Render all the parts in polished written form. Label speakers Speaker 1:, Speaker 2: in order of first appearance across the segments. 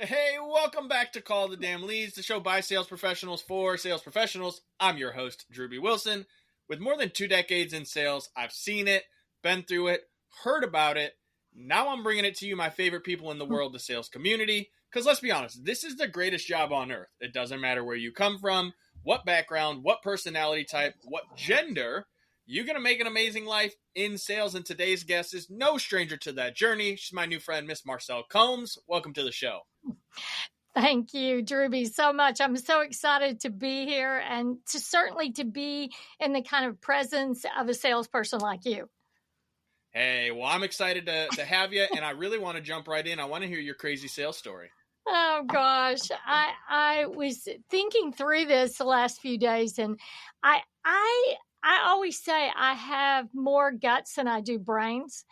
Speaker 1: Hey, welcome back to Call the Damn Leads, the show by sales professionals for sales professionals. I'm your host, Drew B. Wilson. With more than 2 decades in sales, I've seen it, been through it, heard about it. Now I'm bringing it to you, my favorite people in the world, the sales community. Because let's be honest, this is the greatest job on earth. It doesn't matter where you come from, what background, what personality type, what gender. You're going to make an amazing life in sales, and today's guest is no stranger to that journey. She's my new friend, Miss Marcylle Combs. Welcome to the show.
Speaker 2: Thank you, Drewby, so much. I'm so excited to be here and certainly to be in the kind of presence of a salesperson like you.
Speaker 1: Hey, well, I'm excited to have you, and I really want to jump right in. I want to hear your crazy sales story.
Speaker 2: Oh, gosh. I was thinking through this the last few days, and I always say I have more guts than I do brains.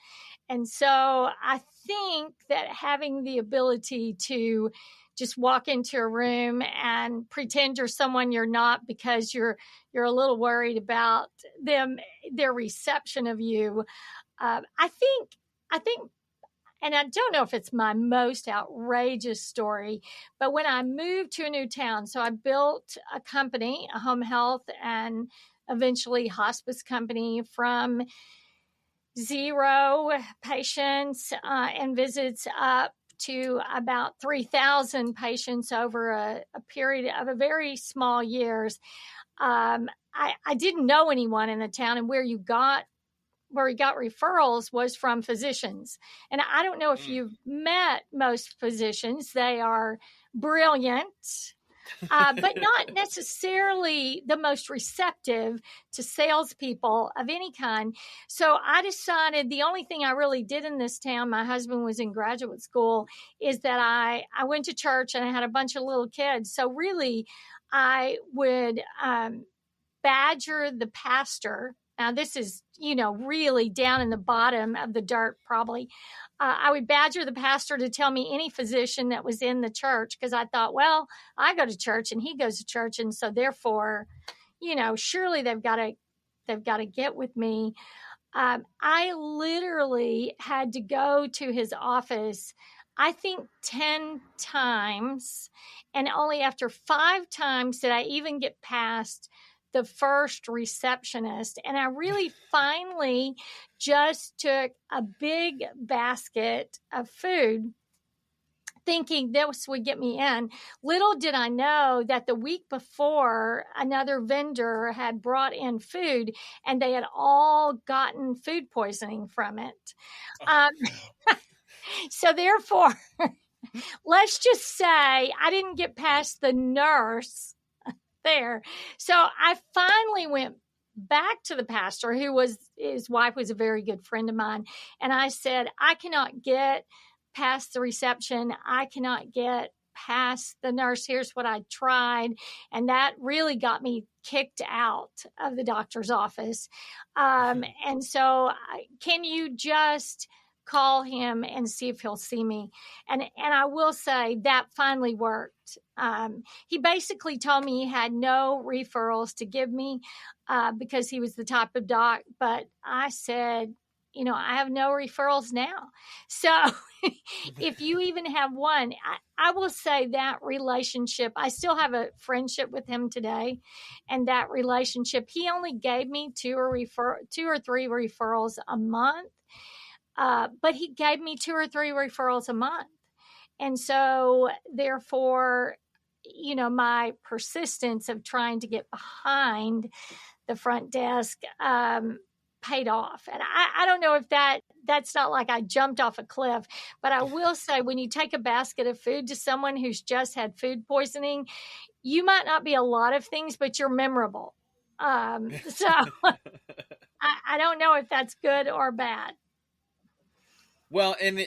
Speaker 2: And so I think that having the ability to just walk into a room and pretend you're someone you're not because you're a little worried about their reception of you. I think, and I don't know if it's my most outrageous story, but when I moved to a new town, so I built a company, a home health and eventually hospice company from 0 patients and visits up to about 3,000 patients over a period of a very small years. I didn't know anyone in the town, and where we got referrals was from physicians. And I don't know if you've met most physicians. They are brilliant, but not necessarily the most receptive to salespeople of any kind. So I decided the only thing I really did in this town, my husband was in graduate school, is that I went to church and I had a bunch of little kids. So really, I would badger the pastor. Now, this is, really down in the bottom of the dirt, probably. I would badger the pastor to tell me any physician that was in the church, because I thought, well, I go to church and he goes to church. And so therefore, surely they've got to get with me. I literally had to go to his office, I think 10 times. And only after 5 times did I even get past the first receptionist. And I really finally just took a big basket of food thinking this would get me in. Little did I know that the week before, another vendor had brought in food and they had all gotten food poisoning from it. So therefore, let's just say I didn't get past the nurse there. So I finally went back to the pastor, his wife was a very good friend of mine. And I said, I cannot get past the reception. I cannot get past the nurse. Here's what I tried. And that really got me kicked out of the doctor's office. And so can you just call him and see if he'll see me? And I will say that finally worked. He basically told me he had no referrals to give me because he was the type of doc. But I said, I have no referrals now. So if you even have one, I will say that relationship, I still have a friendship with him today. And that relationship, he only gave me 2 or 3 referrals a month. But he gave me 2 or 3 referrals a month. And so therefore, my persistence of trying to get behind the front desk paid off. And I don't know if that's not like I jumped off a cliff, but I will say when you take a basket of food to someone who's just had food poisoning, you might not be a lot of things, but you're memorable. So I don't know if that's good or bad.
Speaker 1: Well, and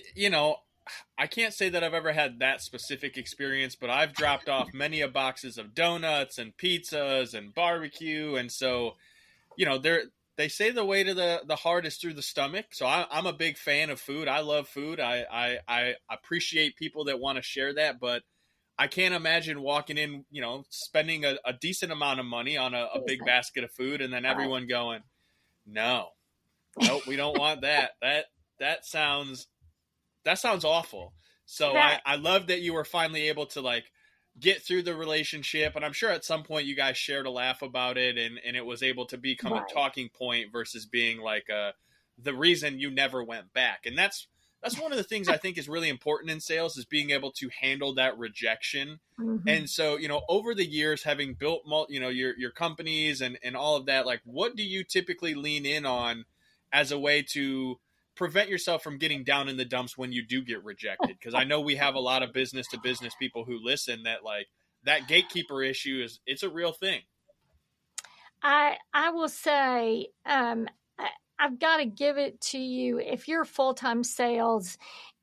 Speaker 1: I can't say that I've ever had that specific experience, but I've dropped off many a boxes of donuts and pizzas and barbecue. And so, they say the way to the heart is through the stomach. So I'm a big fan of food. I love food. I appreciate people that want to share that, but I can't imagine walking in, spending a decent amount of money on a big basket of food and then everyone going, No, nope, we don't want that. That sounds awful. So
Speaker 2: That
Speaker 1: I love that you were finally able to like get through the relationship, and I'm sure at some point you guys shared a laugh about it, and it was able to become a
Speaker 2: right.
Speaker 1: talking point versus being like the reason you never went back. And that's one of the things I think is really important in sales, is being able to handle that rejection.
Speaker 2: Mm-hmm.
Speaker 1: And so, over the years, having built, your companies and all of that, like, what do you typically lean in on as a way to prevent yourself from getting down in the dumps when you do get rejected? Because I know we have a lot of business to business people who listen that, like, that gatekeeper issue it's a real thing.
Speaker 2: I will say, I've got to give it to you. If you're full-time sales,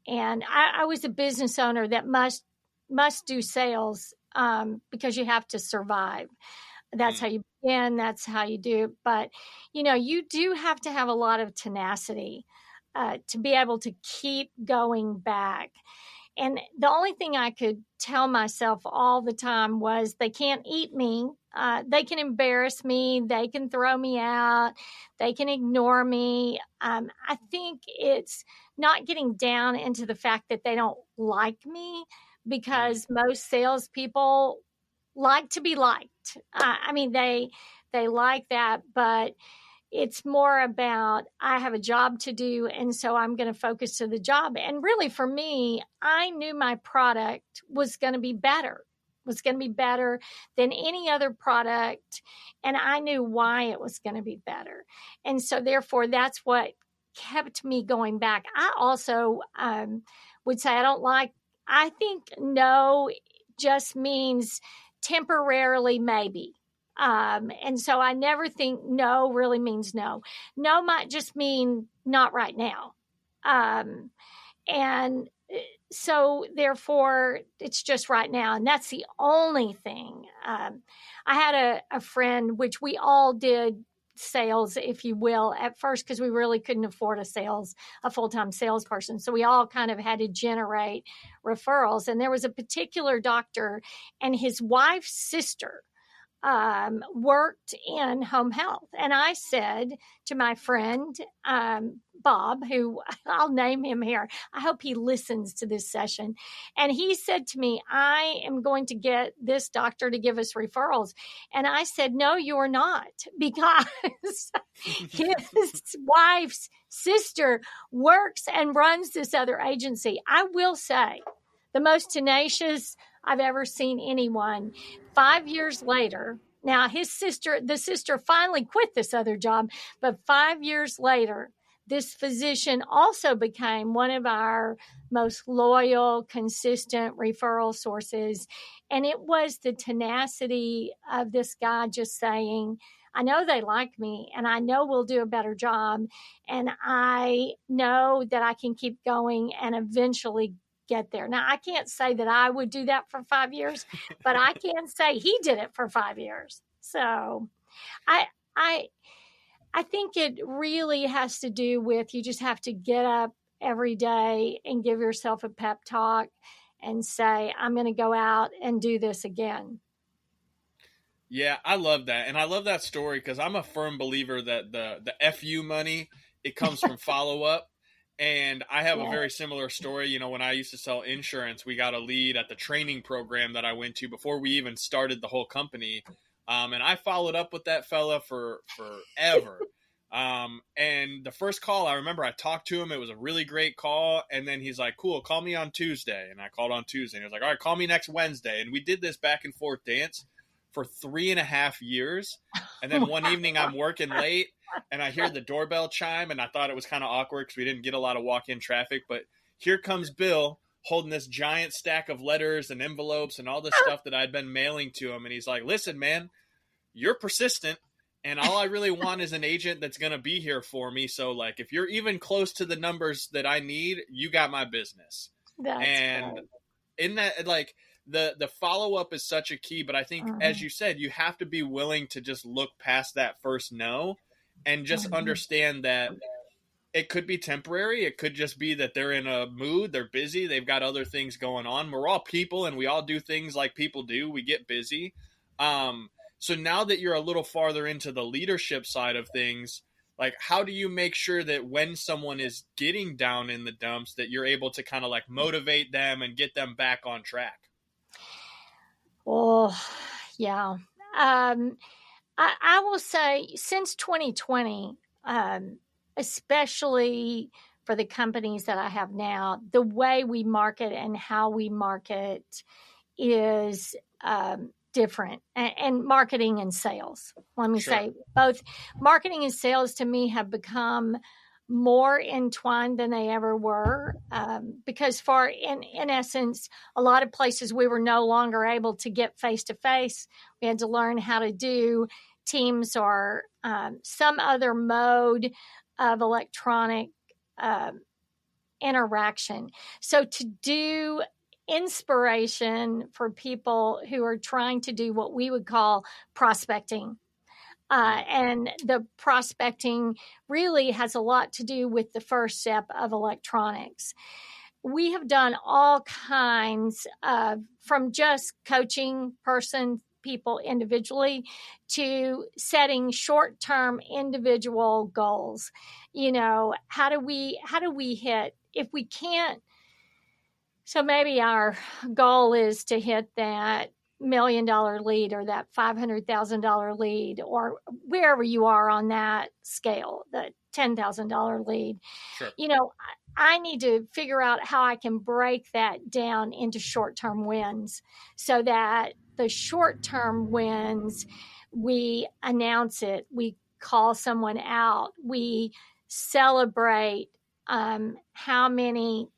Speaker 2: and I was a business owner that must do sales, because you have to survive. That's how you begin. That's how you do it. But, you do have to have a lot of tenacity, to be able to keep going back. And the only thing I could tell myself all the time was, they can't eat me. They can embarrass me. They can throw me out. They can ignore me. I think it's not getting down into the fact that they don't like me, because most salespeople like to be liked. I mean, they like that, but it's more about, I have a job to do, and so I'm going to focus to the job. And really, for me, I knew my product was going to be better, than any other product, and I knew why it was going to be better. And so therefore, that's what kept me going back. I also would say, I think no just means temporarily, maybe. And so I never think no really means no. No might just mean not right now. And so therefore, it's just right now. And that's the only thing. I had a friend, which we all did sales, if you will, at first, because we really couldn't afford a full-time salesperson. So we all kind of had to generate referrals. And there was a particular doctor, and his wife's sister worked in home health. And I said to my friend, Bob, who I'll name him here, I hope he listens to this session. And he said to me, I am going to get this doctor to give us referrals. And I said, no, you're not, because his wife's sister works and runs this other agency. I will say, the most tenacious I've ever seen anyone. 5 years later, now the sister finally quit this other job, but 5 years later, this physician also became one of our most loyal, consistent referral sources. And it was the tenacity of this guy just saying, I know they like me, and I know we'll do a better job, and I know that I can keep going and eventually get there. Now, I can't say that I would do that for 5 years, but I can say he did it for 5 years. So I think it really has to do with, you just have to get up every day and give yourself a pep talk and say, I'm going to go out and do this again.
Speaker 1: Yeah, I love that. And I love that story, because I'm a firm believer that the FU money, it comes from follow up. And I have a very similar story. When I used to sell insurance, we got a lead at the training program that I went to before we even started the whole company. And I followed up with that fella for forever. And the first call, I remember I talked to him. It was a really great call. And then he's like, cool, call me on Tuesday. And I called on Tuesday. And he was like, all right, call me next Wednesday. And we did this back and forth dance for 3.5 years. And then one evening I'm working late, and I hear the doorbell chime, and I thought it was kind of awkward because we didn't get a lot of walk-in traffic. But here comes Bill holding this giant stack of letters and envelopes and all this stuff that I'd been mailing to him. And he's like, listen, man, you're persistent, and all I really want is an agent that's going to be here for me. So, like, if you're even close to the numbers that I need, you got my business. And
Speaker 2: great.
Speaker 1: In that, like, the follow-up is such a key, but I think, as you said, you have to be willing to just look past that first no and just understand that it could be temporary. It could just be that they're in a mood, they're busy, they've got other things going on. We're all people, and we all do things like people do. We get busy. So now that you're a little farther into the leadership side of things, like, how do you make sure that when someone is getting down in the dumps that you're able to kind of like motivate them and get them back on track?
Speaker 2: Oh, yeah. I will say since 2020, especially for the companies that I have now, the way we market and how we market is different. And marketing and sales, let me
Speaker 1: Sure.
Speaker 2: say, both marketing and sales to me have become more entwined than they ever were, because in essence, a lot of places we were no longer able to get face to face. We had to learn how to do Teams or some other mode of electronic interaction. So to do inspiration for people who are trying to do what we would call prospecting. And the prospecting really has a lot to do with the first step of electronics. We have done all kinds of, from just coaching people individually to setting short-term individual goals. How do we hit, if we can't, so maybe our goal is to hit that $1 million lead or that $500,000 lead, or wherever you are on that scale, the $10,000 lead.
Speaker 1: Sure.
Speaker 2: I need to figure out how I can break that down into short-term wins, so that the short-term wins, we announce it, we call someone out, we celebrate how many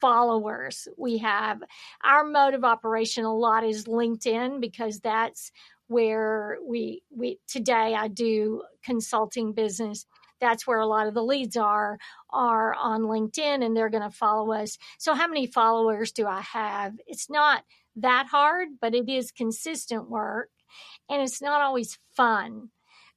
Speaker 2: followers we have. Our mode of operation a lot is LinkedIn, because that's where we today I do consulting business. That's where a lot of the leads are on LinkedIn, and they're going to follow us. So how many followers do I have? It's not that hard, but it is consistent work, and it's not always fun.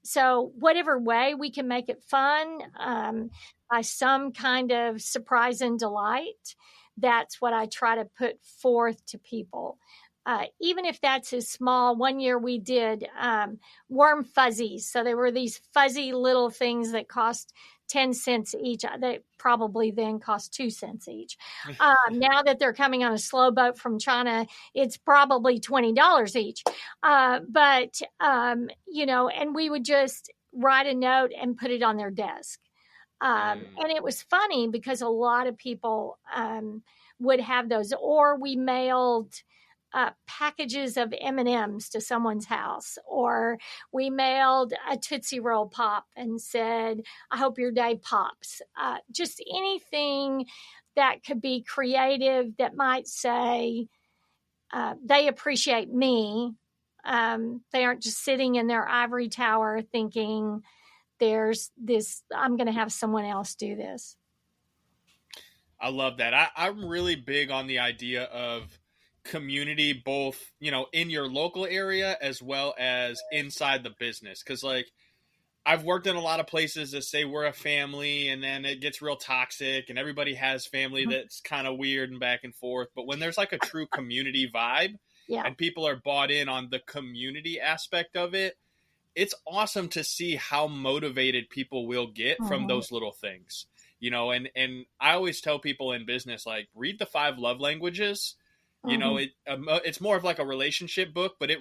Speaker 2: So whatever way we can make it fun, by some kind of surprise and delight, that's what I try to put forth to people. Even if that's as small. One year we did warm fuzzies. So they were these fuzzy little things that cost 10 cents each. They probably then cost 2 cents each. Now that they're coming on a slow boat from China, it's probably $20 each. And we would just write a note and put it on their desk. And it was funny because a lot of people would have those, or we mailed packages of M&Ms to someone's house, or we mailed a Tootsie Roll Pop and said, I hope your day pops. Just anything that could be creative, that might say they appreciate me. They aren't just sitting in their ivory tower thinking, there's this, I'm going to have someone else do this.
Speaker 1: I love that. I'm really big on the idea of community, both, in your local area as well as inside the business. Because, like, I've worked in a lot of places that say we're a family, and then it gets real toxic, and everybody has family that's kind of weird and back and forth. But when there's like a true community vibe, and people are bought in on the community aspect of it, it's awesome to see how motivated people will get from those little things, and I always tell people in business, like, read the 5 love languages. It's more of like a relationship book, but it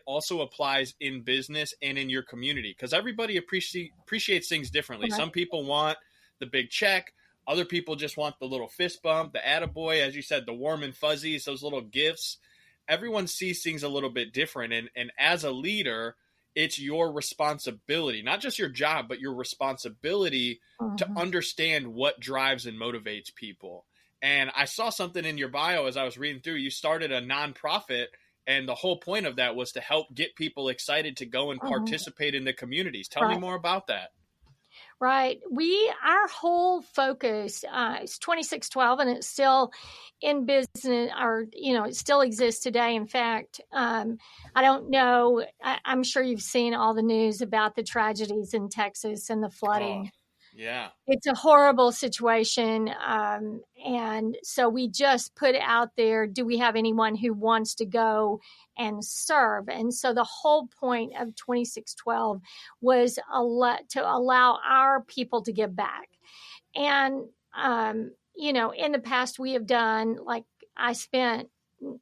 Speaker 1: also applies in business and in your community, because everybody appreciates things differently. Some people want the big check. Other people just want the little fist bump, the attaboy, as you said, the warm and fuzzies, those little gifts. Everyone sees things a little bit different. And as a leader, it's your responsibility, not just your job, but your responsibility to understand what drives and motivates people. And I saw something in your bio as I was reading through. You started a nonprofit, and the whole point of that was to help get people excited to go and participate in the communities. Tell me more about that.
Speaker 2: Right. Our whole focus is 2612, and it's still in business, or, it still exists today. In fact, I don't know, I'm sure you've seen all the news about the tragedies in Texas and the flooding.
Speaker 1: Yeah.
Speaker 2: It's a horrible situation. And so we just put out there, do we have anyone who wants to go and serve? And so the whole point of 2612 was to allow our people to give back. And, in the past, we have done, like, I spent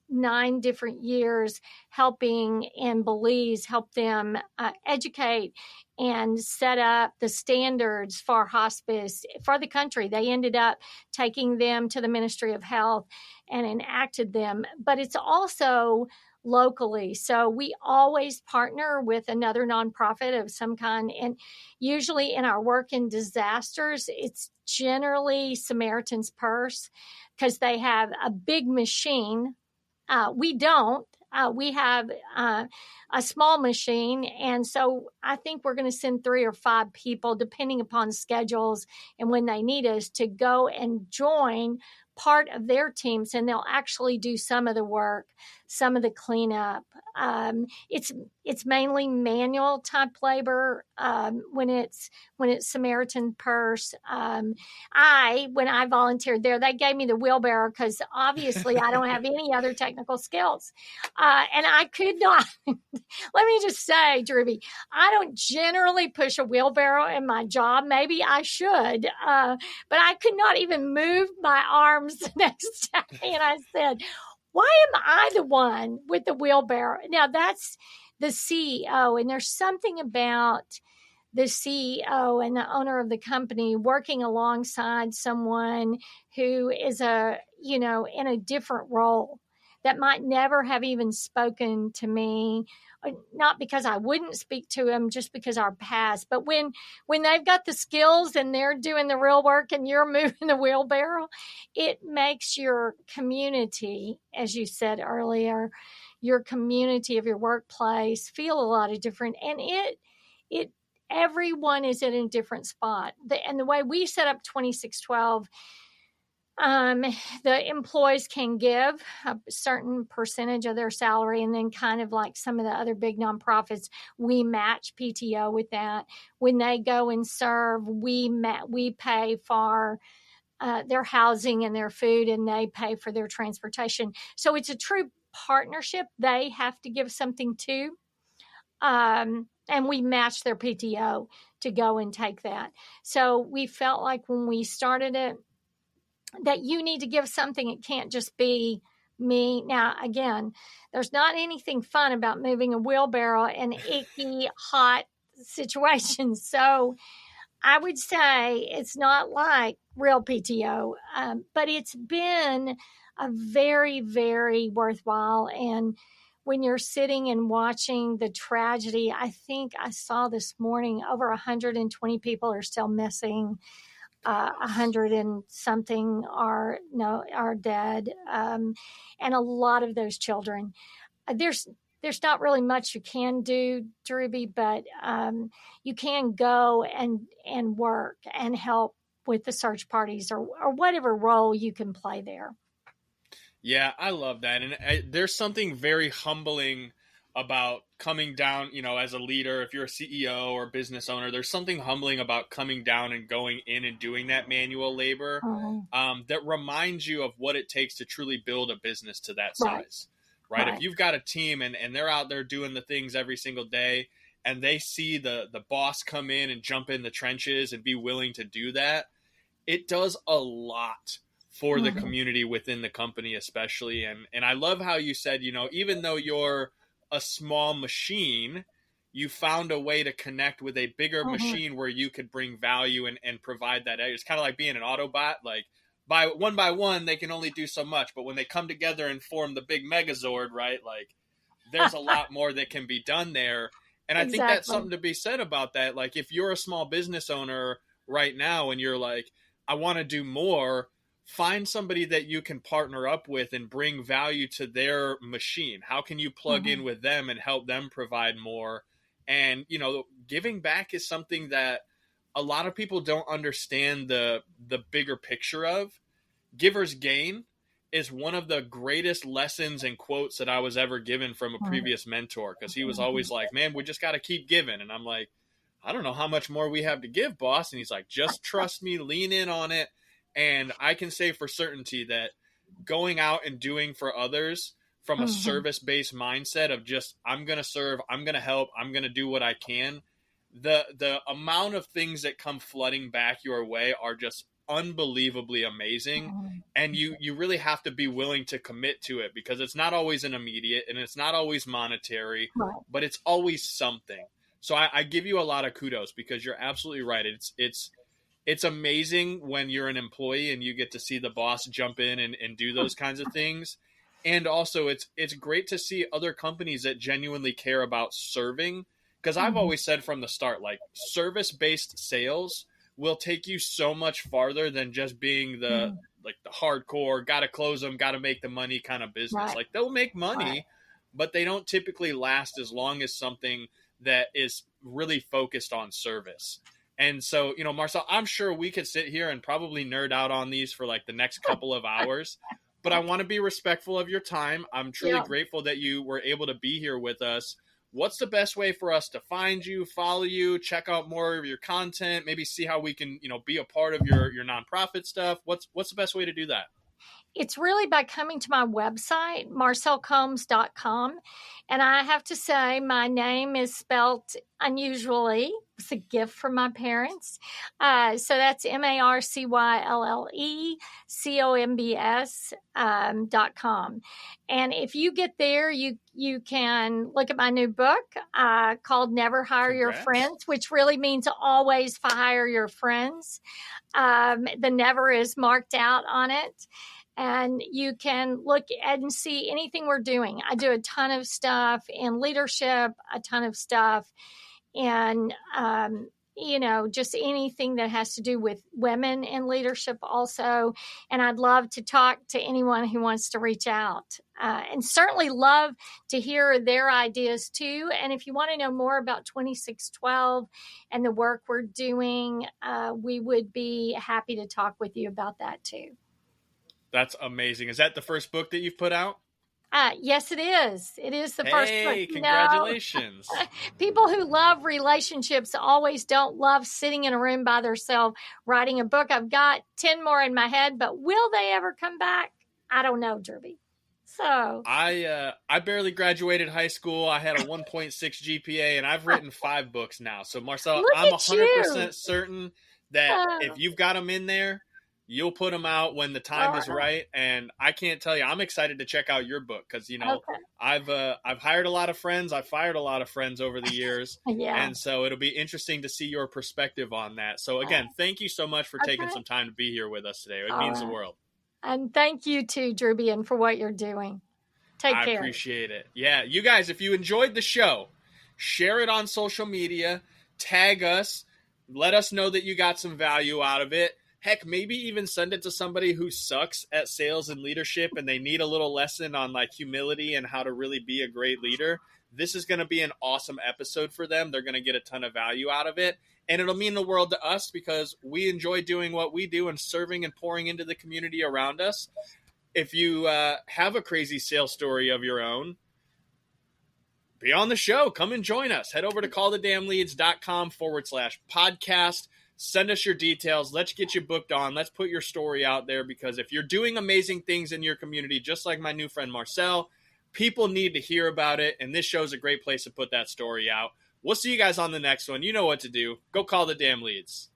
Speaker 2: 9 different years helping in Belize, help them educate and set up the standards for hospice for the country. They ended up taking them to the Ministry of Health and enacted them. But it's also locally. So we always partner with another nonprofit of some kind. And usually in our work in disasters, it's generally Samaritan's Purse, because they have a big machine. We don't. We have a small machine. And so I think we're going to send 3 or 5 people, depending upon schedules and when they need us, to go and join part of their teams. And they'll actually do some of the work, some of the cleanup. It's mainly manual type labor when it's Samaritan Purse. When I volunteered there, they gave me the wheelbarrow because obviously I don't have any other technical skills. And I could not, let me just say, Drewby, I don't generally push a wheelbarrow in my job. Maybe I should, but I could not even move my arms the next day. And I said, why am I the one with the wheelbarrow? Now, that's the CEO, and there's something about the CEO and the owner of the company working alongside someone who is in a different role that might never have even spoken to me, not because I wouldn't speak to him, just because our past. But when they've got the skills and they're doing the real work and you're moving the wheelbarrow, it makes your community, as you said earlier, your community of your workplace feel a lot of different. And it everyone is in a different spot. And the way we set up 2612, the employees can give a certain percentage of their salary, and then kind of like some of the other big nonprofits, we match PTO with that. When they go and serve, we pay for their housing and their food, and they pay for their transportation. So it's a true partnership. They have to give something too. And we match their PTO to go and take that. So we felt like when we started it, that you need to give something. It can't just be me. Now, again, there's not anything fun about moving a wheelbarrow in icky, hot situations. So I would say it's not like real PTO, but it's been a very, very worthwhile. And when you're sitting and watching the tragedy, I think I saw this morning over 120 people are still missing. 100 and something are dead, and a lot of those children. There's not really much you can do, Drewby, but you can go and work and help with the search parties or whatever role you can play there.
Speaker 1: Yeah, I love that. And there's something very humbling about coming down, as a leader. If you're a CEO or business owner, there's something humbling about coming down and going in and doing that manual labor that reminds you of what it takes to truly build a business to that size, right? If you've got a team and they're out there doing the things every single day, and they see the boss come in and jump in the trenches and be willing to do that, it does a lot for the community within the company, especially. And I love how you said, even though you're a small machine, you found a way to connect with a bigger machine where you could bring value and provide that. It's kind of like being an Autobot. Like by one, they can only do so much, but when they come together and form the big Megazord, right? Like there's a lot more that can be done there. And I think that's something to be said about that. Like if you're a small business owner right now and you're like, I want to do more, find somebody that you can partner up with and bring value to their machine. How can you plug in with them and help them provide more? And, giving back is something that a lot of people don't understand the bigger picture of. Giver's gain is one of the greatest lessons and quotes that I was ever given from a previous mentor, because he was always like, man, we just got to keep giving. And I'm like, I don't know how much more we have to give, boss. And he's like, just trust me, lean in on it. And I can say for certainty that going out and doing for others from a service-based mindset of just, I'm going to serve, I'm going to help, I'm going to do what I can. The amount of things that come flooding back your way are just unbelievably amazing. And you really have to be willing to commit to it, because it's not always an immediate and it's not always monetary, but it's always something. So I give you a lot of kudos, because you're absolutely right. It's amazing when you're an employee and you get to see the boss jump in and do those kinds of things. And also it's great to see other companies that genuinely care about serving, because I've always said from the start, like, service-based sales will take you so much farther than just being the hardcore, got to close them, got to make the money kind of business. Like, they'll make money, but they don't typically last as long as something that is really focused on service. And so, Marcylle, I'm sure we could sit here and probably nerd out on these for like the next couple of hours, but I want to be respectful of your time. I'm truly grateful that you were able to be here with us. What's the best way for us to find you, follow you, check out more of your content, maybe see how we can, be a part of your nonprofit stuff? What's the best way to do that?
Speaker 2: It's really by coming to my website, marcyllecombs.com. And I have to say, my name is spelt unusually. It's a gift from my parents. So that's marcyllellecombs.com. And if you get there, you can look at my new book called Never Hire Your Friends, which really means always hire your friends. The never is marked out on it. And you can look and see anything we're doing. I do a ton of stuff in leadership, a ton of stuff in, just anything that has to do with women in leadership also. And I'd love to talk to anyone who wants to reach out, and certainly love to hear their ideas too. And if you want to know more about 2612 and the work we're doing, we would be happy to talk with you about that too.
Speaker 1: That's amazing. Is that the first book that you've put out?
Speaker 2: Yes, it is. It is the first book.
Speaker 1: Hey, congratulations.
Speaker 2: People who love relationships always don't love sitting in a room by themselves writing a book. I've got 10 more in my head, but will they ever come back? I don't know, Derby. So
Speaker 1: I barely graduated high school. I had a 1.6 GPA, and I've written 5 books now. So, Marcylle, I'm 100% certain that if you've got them in there, you'll put them out when the time is right. And I can't tell you, I'm excited to check out your book, because, I've hired a lot of friends. I've fired a lot of friends over the years. And so it'll be interesting to see your perspective on that. So again, thank you so much for taking some time to be here with us today. It means the world.
Speaker 2: And thank you too, Drewby, and for what you're doing. Take care.
Speaker 1: I appreciate it. Yeah. You guys, if you enjoyed the show, share it on social media, tag us, let us know that you got some value out of it. Heck, maybe even send it to somebody who sucks at sales and leadership and they need a little lesson on like humility and how to really be a great leader. This is going to be an awesome episode for them. They're going to get a ton of value out of it. And it'll mean the world to us, because we enjoy doing what we do and serving and pouring into the community around us. If you have a crazy sales story of your own, be on the show. Come and join us. Head over to callthedamnleads.com/podcast. Send us your details. Let's get you booked on. Let's put your story out there, because if you're doing amazing things in your community, just like my new friend Marcylle, people need to hear about it, and this show's a great place to put that story out. We'll see you guys on the next one. You know what to do. Go call the damn leads.